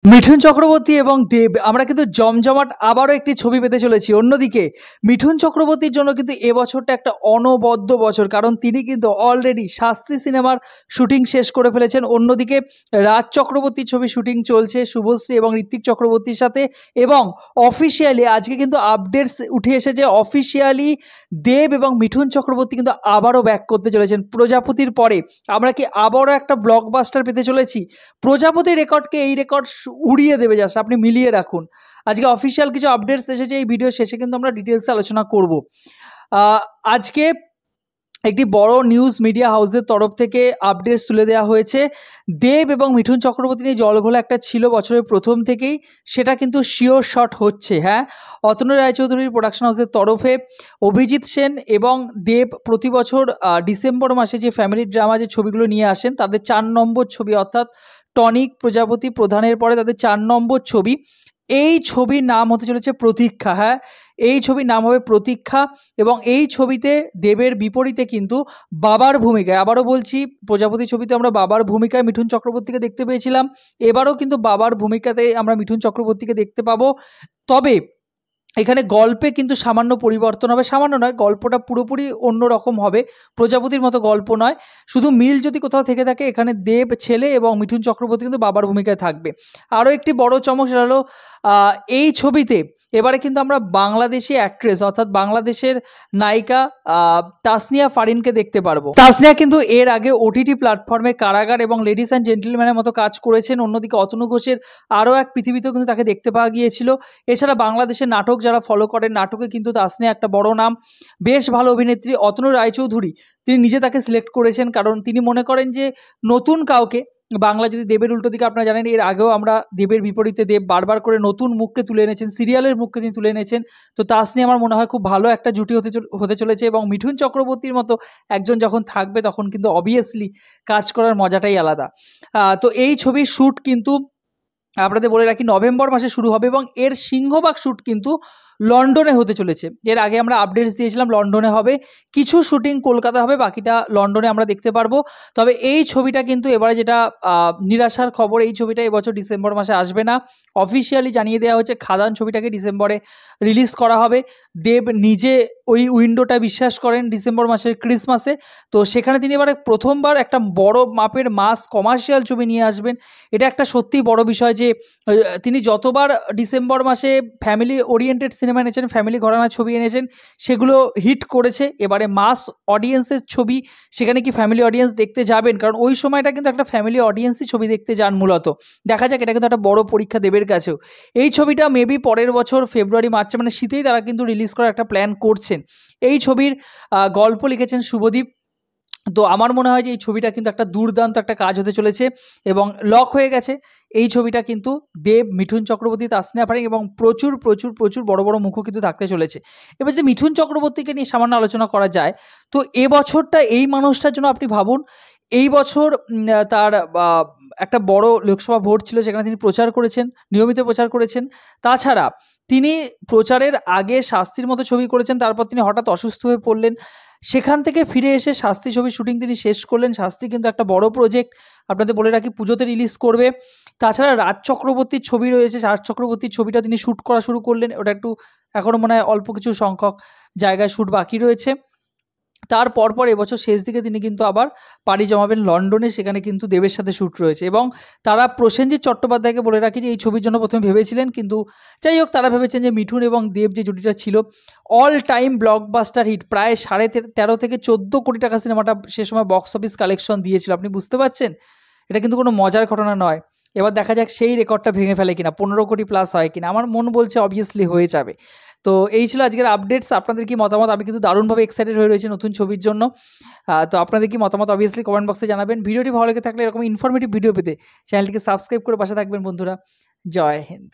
মিঠুন চক্রবর্তী এবং দেব আমরা কিন্তু জমজমাট আবারও একটি ছবি পেতে চলেছি। অন্যদিকে মিঠুন চক্রবর্তীর জন্য কিন্তু এবছরটা একটা অনবদ্য বছর, কারণ তিনি কিন্তু অলরেডি শাস্তি সিনেমার শুটিং শেষ করে ফেলেছেন। অন্যদিকে রাজ চক্রবর্তীর ছবি শুটিং চলছে শুভশ্রী এবং ঋত্বিক চক্রবর্তীর সাথে, এবং অফিসিয়ালি আজকে কিন্তু আপডেটস উঠে এসেছে অফিসিয়ালি দেব এবং মিঠুন চক্রবর্তী কিন্তু আবারও ব্যাক করতে চলেছেন প্রজাপতির পরে। আমরা কি আবারও একটা ব্লকবাস্টার পেতে চলেছি? প্রজাপতি রেকর্ডকে এই রেকর্ড উড়িয়ে দেবে, জাস্ট আপনি মিলিয়ে রাখুন। আজকে অফিসিয়াল কিছু আপডেটস এসেছে, এই ভিডিও শেষে কিন্তু আমরা ডিটেলসে আলোচনা করব। আজকে একটি বড় নিউজ মিডিয়া হাউসের তরফ থেকে আপডেটস তুলে দেওয়া হয়েছে। দেব এবং মিঠুন চক্রবর্তী নিয়ে জলঘোলা একটা ছিল বছরের প্রথম থেকেই, সেটা কিন্তু শিওর শট হচ্ছে। হ্যাঁ, অতনু রায়চৌধুরীর প্রোডাকশন হাউসের তরফে অভিজিৎ সেন এবং দেব প্রতি বছর ডিসেম্বর মাসে যে ফ্যামিলি ড্রামা যে ছবিগুলো নিয়ে আসেন, তাদের 4 নম্বর ছবি, অর্থাৎ টনিক প্রজাপতি প্রধানের পরে তাদের 4 নম্বর ছবি, এই ছবির নাম হতে চলেছে প্রতীক্ষা। হ্যাঁ, এই ছবির নাম হবে প্রতীক্ষা, এবং এই ছবিতে দেবের বিপরীতে কিন্তু বাবার ভূমিকায়, আবারও বলছি, প্রজাপতি ছবিতে আমরা বাবার ভূমিকায় মিঠুন চক্রবর্তীকে দেখতে পেয়েছিলাম, এবারও কিন্তু বাবার ভূমিকাতে আমরা মিঠুন চক্রবর্তীকে দেখতে পাবো। তবে এখানে গল্পে কিন্তু সামান্য পরিবর্তন হবে, সামান্য নয়, গল্পটা পুরোপুরি অন্যরকম হবে, প্রজাপতির মতো গল্প নয়। শুধু মিল যদি কোথাও থেকে থাকে, এখানে দেব ছেলে এবং মিঠুন চক্রবর্তী কিন্তু বাবার ভূমিকায় থাকবে। আরও একটি বড় চমক, সেটা হলো এই ছবিতে এবারে কিন্তু আমরা বাংলাদেশি অ্যাক্ট্রেস, অর্থাৎ বাংলাদেশের নায়িকা তাসনিয়া ফারিনকে দেখতে পারবো। তাসনিয়া কিন্তু এর আগে ওটিটি প্ল্যাটফর্মে কারাগার এবং লেডিস অ্যান্ড জেন্টলম্যানের মতো কাজ করেছেন। অন্যদিকে অতনু ঘোষের আরও এক পৃথিবীতেও কিন্তু তাকে দেখতে পাওয়া গিয়েছিল। এছাড়া বাংলাদেশের নাটক যারা ফলো করেন, নাটকে কিন্তু তাসনিয়া একটা বড় নাম, বেশ ভালো অভিনেত্রী। অতনু রায়চৌধুরী তিনি নিজে তাকে সিলেক্ট করেছেন, কারণ তিনি মনে করেন যে নতুন কাউকে, বাংলা যদি দেবের উল্টো দিকে আপনারা জানেন, এর আগেও আমরা দেবের বিপরীতে দেব বারবার করে নতুন মুখকে তুলে এনেছেন, সিরিয়ালের মুখকে তিনি তুলে এনেছেন। তো তাসনিয়া আমার মনে হয় খুব ভালো একটা জুটি হতে চলেছে, এবং মিঠুন চক্রবর্তীর মতো একজন যখন থাকবে তখন কিন্তু অবভিয়াসলি কাজ করার মজাটাই আলাদা। তো এই ছবির শ্যুট কিন্তু আপনাদের বলে রাখি নভেম্বর মাসে শুরু হবে, এবং এর সিংহভাগ শ্যুট কিন্তু লন্ডনে হতে চলেছে। এর আগে আমরা আপডেটস দিয়েছিলাম লন্ডনে হবে, কিছু শুটিং কলকাতা হবে, বাকিটা লন্ডনে আমরা দেখতে পারবো। তবে এই ছবিটা কিন্তু এবারে যেটা নিরাশার খবর, এই ছবিটা এবছর ডিসেম্বর মাসে আসবে না। অফিসিয়ালি জানিয়ে দেওয়া হচ্ছে খাদান ছবিটাকে ডিসেম্বরে রিলিজ করা হবে। দেব নিজে ওই উইন্ডোটা বিশ্বাস করেন ডিসেম্বর মাসের ক্রিসমাসে, তো সেখানে তিনি এবারে প্রথমবার একটা বড় মাপের মাস কমার্শিয়াল ছবি নিয়ে আসবেন। এটা একটা সত্যিই বড় বিষয় যে তিনি যতবার ডিসেম্বর মাসে ফ্যামিলি ওরিয়েন্টেড সিনেমা এনেছেন, ফ্যামিলি ঘরানা ছবি এনেছেন, সেগুলো হিট করেছে। এবারে মাস অডিয়েন্সের ছবি, সেখানে কি ফ্যামিলি অডিয়েন্স দেখতে যাবেন? কারণ ওই সময়টা কিন্তু একটা ফ্যামিলি অডিয়েন্সই ছবি দেখতে যান মূলত। দেখা যাক, এটা কিন্তু একটা বড় পরীক্ষা দেবের কাছেও। এই ছবিটা মেবি পরের বছর ফেব্রুয়ারি মার্চে, মানে শীতেই তারা কিন্তু রিলিজ করার একটা প্ল্যান করছেন। এই ছবির গল্প লিখেছেন শুভদীপ। তো আমার মনে হয় যে এই ছবিটা কিন্তু একটা দুর্দান্ত একটা কাজ হতে চলেছে, এবং লক হয়ে গেছে। এই ছবিটা কিন্তু দেব, মিঠুন চক্রবর্তী, তাসনিয়া ফারিন এবং প্রচুর প্রচুর প্রচুর বড় বড় মুখও কিন্তু থাকতে চলেছে। এবার যদি মিঠুন চক্রবর্তীকে নিয়ে সামান্য আলোচনা করা যায়, তো এবছরটা এই মানুষটার জন্য আপনি ভাবুন, এই বছর তার একটা বড় লোকসভা ভোট ছিল, সেখানে তিনি প্রচার করেছেন, নিয়মিত প্রচার করেছেন। তাছাড়া তিনি প্রচারের আগে শাস্তির মতো ছবি করেছেন, তারপর তিনি হঠাৎ অসুস্থ হয়ে পড়লেন, সেখান থেকে ফিরে এসে শাস্তি ছবির শুটিং তিনি শেষ করলেন। শাস্তি কিন্তু একটা বড় প্রজেক্ট, আপনাদের বলে রাখি পুজোতে রিলিজ করবে। তাছাড়া রাজ চক্রবর্তীর ছবি রয়েছে, রাজ চক্রবর্তীর ছবিটা তিনি শ্যুট করা শুরু করলেন, ওটা একটু এখনও মনে হয় অল্প কিছু সংখ্যক জায়গায় শ্যুট বাকি রয়েছে। তার পরপর এবছর শেষ দিকে তিনি কিন্তু আবার পাড়ি জমাবেন লন্ডনে, সেখানে কিন্তু দেবের সাথে শ্যুট রয়েছে। এবং তারা প্রসেনজিৎ চট্টোপাধ্যায়কে বলে রাখি যে এই ছবির জন্য প্রথমে ভেবেছিলেন, কিন্তু যাই হোক, তারা ভেবেছেন যে মিঠুন এবং দেব যে জুটিটা ছিল, অল টাইম ব্লকবাস্টার হিট, প্রায় 13.5 থেকে 14 কোটি টাকা সিনেমাটা সে সময় বক্স অফিস কালেকশন দিয়েছিল। আপনি বুঝতে পারছেন, এটা কিন্তু কোনো মজার ঘটনা নয়। এবার দেখা যাক সেই রেকর্ডটা ভেঙে ফেলে কিনা, 15 কোটি প্লাস হয় কিনা। আমার মন বলছে অবভিয়াসলি হয়ে যাবে। তো এই ছিল আজকের আপডেটস। আপনাদের কি মতামত? আমি কিন্তু দারুণভাবে এক্সাইটেড হয়ে রয়েছি নতুন ছবির জন্য। তো আপনাদের কি মতামত অবভিয়াসলি কমেন্ট বক্সে জানাবেন। ভিডিওটি ভালো লেগে থাকলে এরকম ইনফরমেটিভ ভিডিও পেতে চ্যানেলটিকে সাবস্ক্রাইব করে পাশে থাকবেন বন্ধুরা। জয় হিন্দ।